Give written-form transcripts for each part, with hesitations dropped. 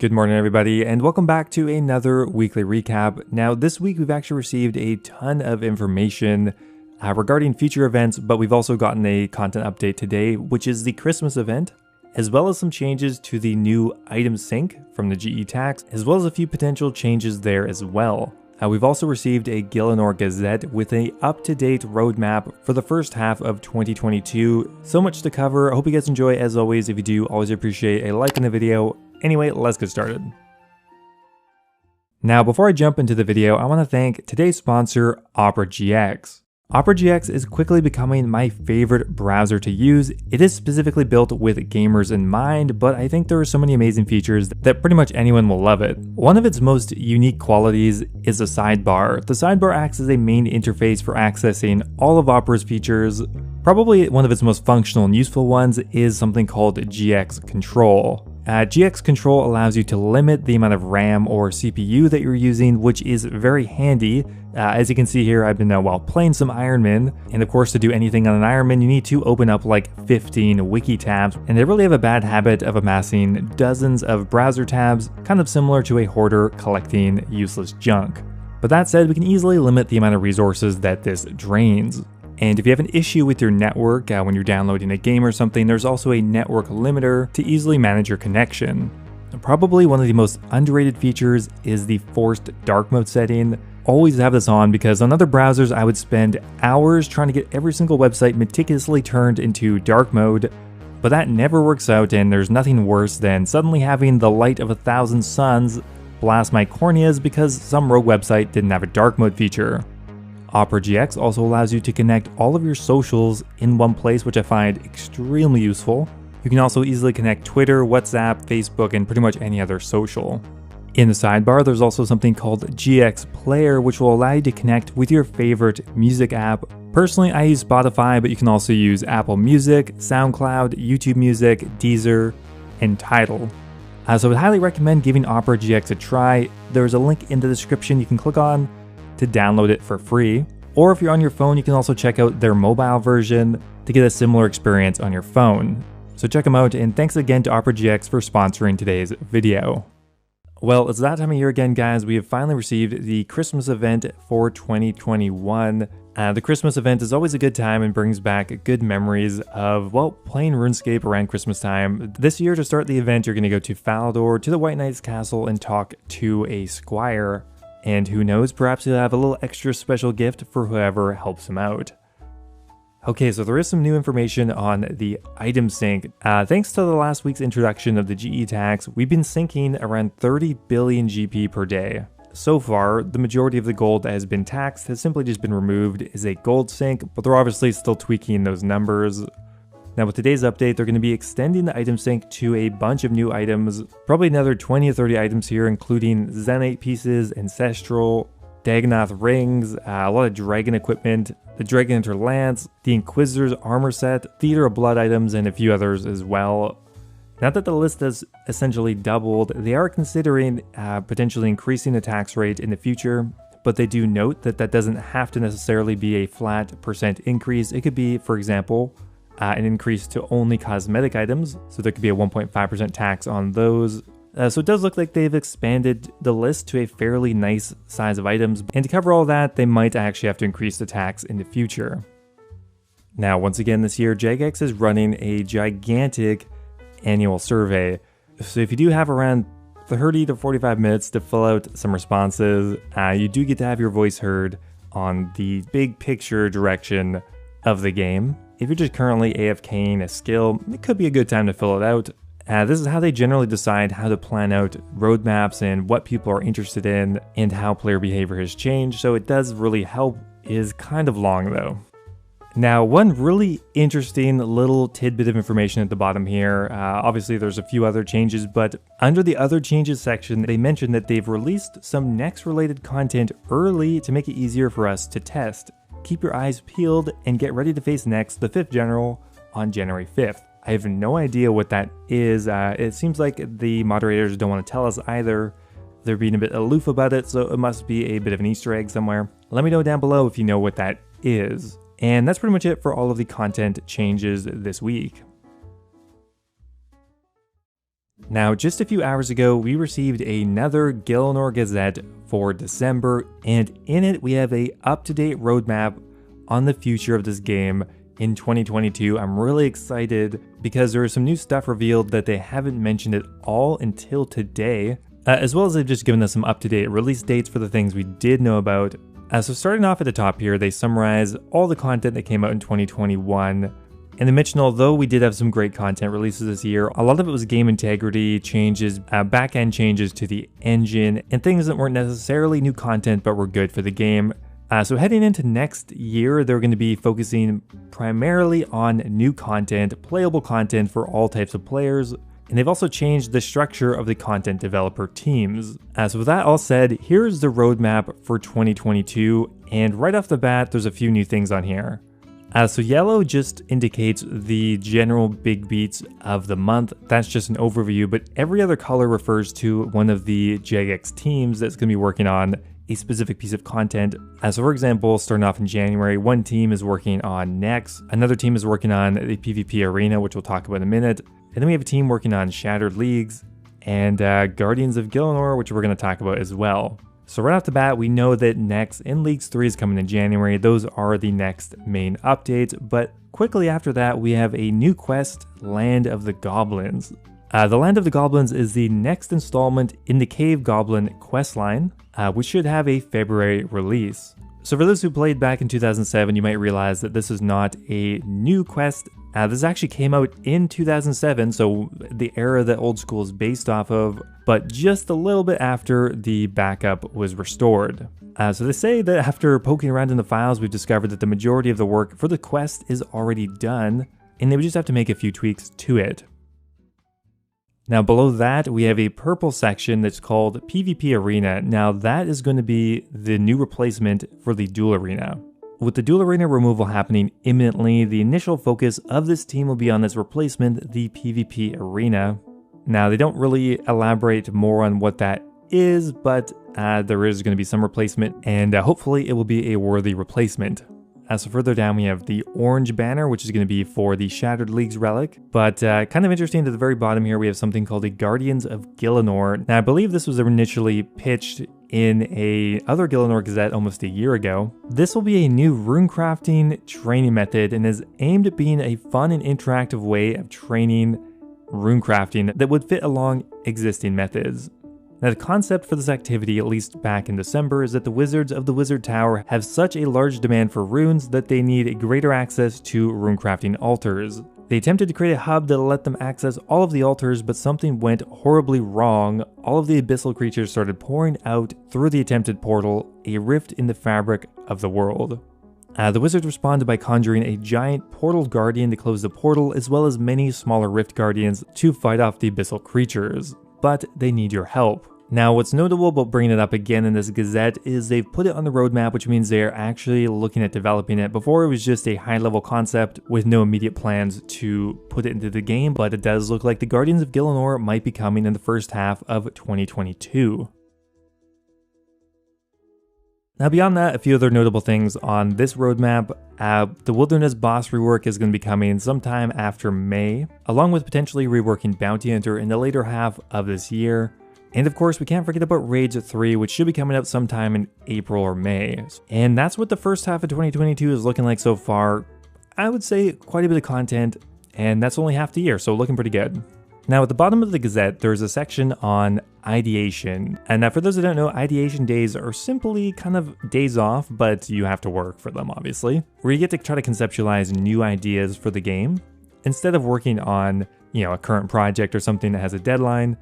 Good morning, everybody, and welcome back to another weekly recap. Now, this week we've actually received a ton of information regarding future events, but we've also gotten a content update today, which is the Christmas event, as well as some changes to the new item sync from the GE tax, as well as a few potential changes there as well. We've also received a Gielinor Gazette with a up-to-date roadmap for the first half of 2022. So much to cover. I hope you guys enjoy. As always, if you do, always appreciate a like in the video. Anyway, let's get started. Now, before I jump into the video, I want to thank today's sponsor, Opera GX. Opera GX is quickly becoming my favorite browser to use. It is specifically built with gamers in mind, but I think there are so many amazing features that pretty much anyone will love it. One of its most unique qualities is the sidebar. The sidebar acts as a main interface for accessing all of Opera's features. Probably one of its most functional and useful ones is something called GX Control. GX Control allows you to limit the amount of RAM or CPU that you're using, which is very handy. As you can see here, I've been playing some Ironman, and of course to do anything on an Ironman you need to open up like 15 wiki tabs, and they really have a bad habit of amassing dozens of browser tabs, kind of similar to a hoarder collecting useless junk. But that said, we can easily limit the amount of resources that this drains. And if you have an issue with your network when you're downloading a game or something, there's also a network limiter to easily manage your connection. Probably one of the most underrated features is the forced dark mode setting. Always have this on because on other browsers I would spend hours trying to get every single website meticulously turned into dark mode, but that never works out, and there's nothing worse than suddenly having the light of 1,000 suns blast my corneas because some rogue website didn't have a dark mode feature. Opera GX also allows you to connect all of your socials in one place, which I find extremely useful. You can also easily connect Twitter, WhatsApp, Facebook, and pretty much any other social. In the sidebar, there's also something called GX Player, which will allow you to connect with your favorite music app. Personally, I use Spotify, but you can also use Apple Music, SoundCloud, YouTube Music, Deezer, and Tidal. So I would highly recommend giving Opera GX a try. There's a link in the description you can click on to download it for free. Or if you're on your phone, you can also check out their mobile version to get a similar experience on your phone. So check them out, and thanks again to Opera GX for sponsoring today's video. Well, it's that time of year again, guys. We have finally received the Christmas event for 2021. The Christmas event is always a good time and brings back good memories of, playing RuneScape around Christmas time. This year, to start the event, you're going to go to Falador, to the White Knight's Castle, and talk to a squire. And who knows, perhaps he'll have a little extra special gift for whoever helps him out. Okay, so there is some new information on the item sync. Thanks to the last week's introduction of the GE tax, we've been syncing around 30 billion GP per day. So far, the majority of the gold that has been taxed has simply just been removed as a gold sync, but they're obviously still tweaking those numbers. Now with today's update, they're going to be extending the item sync to a bunch of new items, probably another 20 or 30 items here, including Zenite pieces, Ancestral, Dagonoth rings, a lot of dragon equipment, the Dragon Hunter Lance, the Inquisitor's armor set, Theater of Blood items, and a few others as well. Now that the list has essentially doubled, they are considering potentially increasing the tax rate in the future, but they do note that that doesn't have to necessarily be a flat percent increase. It could be, for example, an increase to only cosmetic items, so there could be a 1.5% tax on those. So it does look like they've expanded the list to a fairly nice size of items, and to cover all that, they might actually have to increase the tax in the future. Now, once again this year, jagex is running a gigantic annual survey, so if you do have around 30 to 45 minutes to fill out some responses, you do get to have your voice heard on the big picture direction of the game. If you're just currently AFKing a skill, it could be a good time to fill it out. This is how they generally decide how to plan out roadmaps and what people are interested in and how player behavior has changed, so it does really help. It is kind of long though. Now, one really interesting little tidbit of information at the bottom here, obviously there's a few other changes, but under the other changes section, they mentioned that they've released some Nex related content early to make it easier for us to test. Keep your eyes peeled and get ready to face Nex, the 5th General, on January 5th. I have no idea what that is. It seems like the moderators don't want to tell us either. They're being a bit aloof about it, so it must be a bit of an Easter egg somewhere. Let me know down below if you know what that is. And that's pretty much it for all of the content changes this week. Now, just a few hours ago, we received another Gielinor Gazette for December, and in it we have a up-to-date roadmap on the future of this game in 2022. I'm really excited because there is some new stuff revealed that they haven't mentioned at all until today, as well as they've just given us some up-to-date release dates for the things we did know about. So starting off at the top here, they summarize all the content that came out in 2021. And they mentioned although we did have some great content releases this year, a lot of it was game integrity changes, back-end changes to the engine, and things that weren't necessarily new content but were good for the game. So heading into next year, they're going to be focusing primarily on new content, playable content for all types of players, and they've also changed the structure of the content developer teams. So with that all said, here's the roadmap for 2022, and right off the bat, there's a few new things on here. So yellow just indicates the general big beats of the month. That's just an overview, but every other color refers to one of the jagex teams that's going to be working on a specific piece of content. So for example, starting off in January, one team is working on Nex, another team is working on the PvP arena, which we'll talk about in a minute, and then we have a team working on Shattered Leagues and Guardians of Gielinor, which we're going to talk about as well. So right off the bat, we know that Nex in Leagues 3 is coming in January. Those are the next main updates, but quickly after that, we have a new quest, Land of the Goblins. The Land of the Goblins is the next installment in the Cave Goblin questline, which should have a February release. So for those who played back in 2007, you might realize that this is not a new quest. This actually came out in 2007, so the era that Old School is based off of, but just a little bit after the backup was restored. So they say that after poking around in the files, we've discovered that the majority of the work for the quest is already done, and they would just have to make a few tweaks to it. Now below that, we have a purple section that's called PvP Arena. Now that is going to be the new replacement for the Duel Arena. With the Duel Arena removal happening imminently, the initial focus of this team will be on this replacement, the PvP Arena. Now they don't really elaborate more on what that is, but there is going to be some replacement, and hopefully it will be a worthy replacement. So further down we have the orange banner, which is going to be for the Shattered Leagues relic. But kind of interesting, at the very bottom here we have something called the Guardians of Gielinor. Now I believe this was initially pitched in a other Gielinor Gazette almost a year ago. This will be a new runecrafting training method and is aimed at being a fun and interactive way of training runecrafting that would fit along existing methods. Now the concept for this activity, at least back in December, is that the Wizards of the Wizard Tower have such a large demand for runes that they need greater access to runecrafting altars. They attempted to create a hub that'll let them access all of the altars, but something went horribly wrong. All of the abyssal creatures started pouring out through the attempted portal, a rift in the fabric of the world. The Wizards responded by conjuring a giant portal guardian to close the portal, as well as many smaller rift guardians to fight off the abyssal creatures. But they need your help. Now, what's notable about bringing it up again in this Gazette is they've put it on the roadmap, which means they're actually looking at developing it. Before, it was just a high-level concept with no immediate plans to put it into the game, but it does look like the Guardians of Gielinor might be coming in the first half of 2022. Now beyond that, a few other notable things on this roadmap. The Wilderness boss rework is going to be coming sometime after May, along with potentially reworking Bounty Hunter in the later half of this year. And of course, we can't forget about Raids 3, which should be coming out sometime in April or May. And that's what the first half of 2022 is looking like so far. I would say quite a bit of content, and that's only half the year, so looking pretty good. Now at the bottom of the Gazette, there's a section on ideation. And now for those that don't know, ideation days are simply kind of days off, but you have to work for them, obviously, where you get to try to conceptualize new ideas for the game. Instead of working on, a current project or something that has a deadline,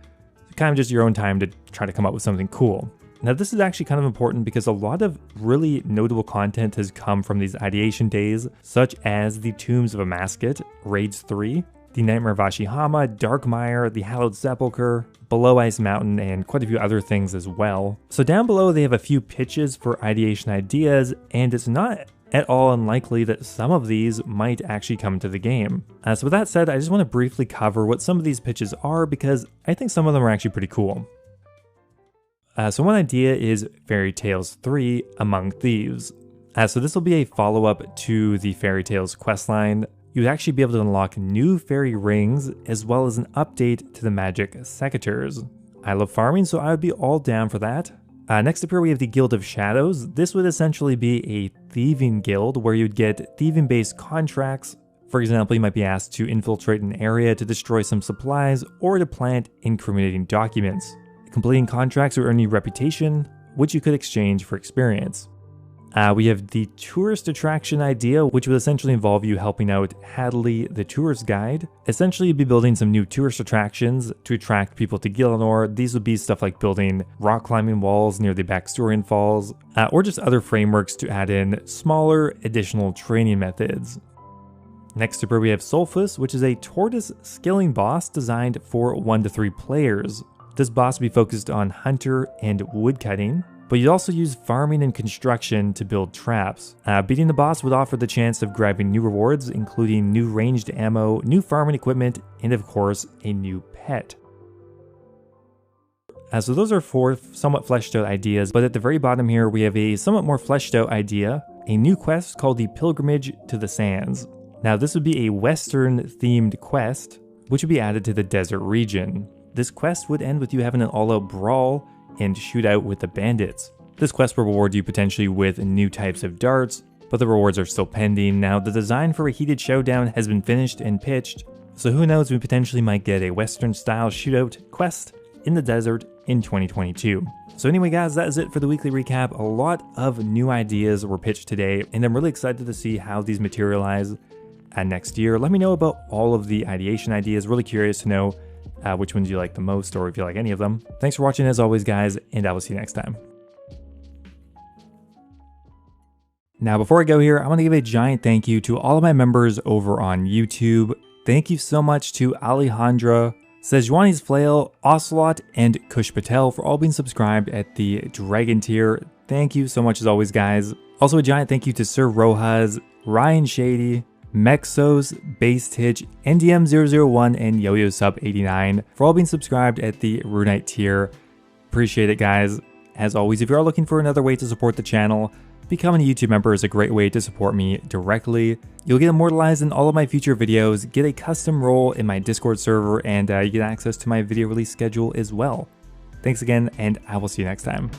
kind of just your own time to try to come up with something cool. Now this is actually kind of important because a lot of really notable content has come from these ideation days, such as the Tombs of Amasket, Raids 3, the Nightmare of Ashihama, Darkmire, the Hallowed Sepulchre, Below Ice Mountain, and quite a few other things as well. So down below they have a few pitches for ideation ideas, and it's not at all unlikely that some of these might actually come to the game. So with that said, I just want to briefly cover what some of these pitches are because I think some of them are actually pretty cool. So one idea is Fairy Tales 3 Among Thieves. So this will be a follow-up to the Fairy Tales questline. you'd actually be able to unlock new fairy rings as well as an update to the magic secateurs. I love farming, so I would be all down for that. Next up here we have the Guild of Shadows. This would essentially be a thieving guild where you'd get thieving based contracts. For example, you might be asked to infiltrate an area to destroy some supplies or to plant incriminating documents. Completing contracts would earn you reputation, which you could exchange for experience. We have the tourist attraction idea, which would essentially involve you helping out Hadley, the tourist guide. Essentially, you'd be building some new tourist attractions to attract people to Gielinor. These would be stuff like building rock climbing walls near the Baxtorian Falls, or just other frameworks to add in smaller additional training methods. Next up here we have Sulfus, which is a tortoise skilling boss designed for 1 to 3 players. This boss will be focused on hunter and woodcutting, but you'd also use farming and construction to build traps. Beating the boss would offer the chance of grabbing new rewards, including new ranged ammo, new farming equipment, and of course, a new pet. So those are 4 somewhat fleshed out ideas, but at the very bottom here, we have a somewhat more fleshed out idea, a new quest called the Pilgrimage to the Sands. Now this would be a Western themed quest, which would be added to the desert region. This quest would end with you having an all-out brawl and shootout with the bandits. This quest will reward you potentially with new types of darts, but the rewards are still pending. Now the design for a heated showdown has been finished and pitched, so who knows, we potentially might get a Western style shootout quest in the desert in 2022. So anyway guys, that is it for the weekly recap. A lot of new ideas were pitched today, and I'm really excited to see how these materialize next year. Let me know about all of the ideation ideas. Really curious to know which ones you like the most, or if you like any of them. Thanks for watching as always guys, and I will see you next time. Now before I go here, I want to give a giant thank you to all of my members over on YouTube. Thank you so much to Alejandra, Sejuani's Flail, Ocelot, and Kush Patel for all being subscribed at the Dragon tier. Thank you so much as always guys. Also a giant thank you to Sir Rojas, Ryan Shady, Mexos, Base Titch, NDM001, and Yo-Yo Sub 89 for all being subscribed at the Runite tier. Appreciate it guys. As always, if you are looking for another way to support the channel, becoming a YouTube member is a great way to support me directly. You'll get immortalized in all of my future videos, get a custom role in my Discord server, and you get access to my video release schedule as well. Thanks again, and I will see you next time.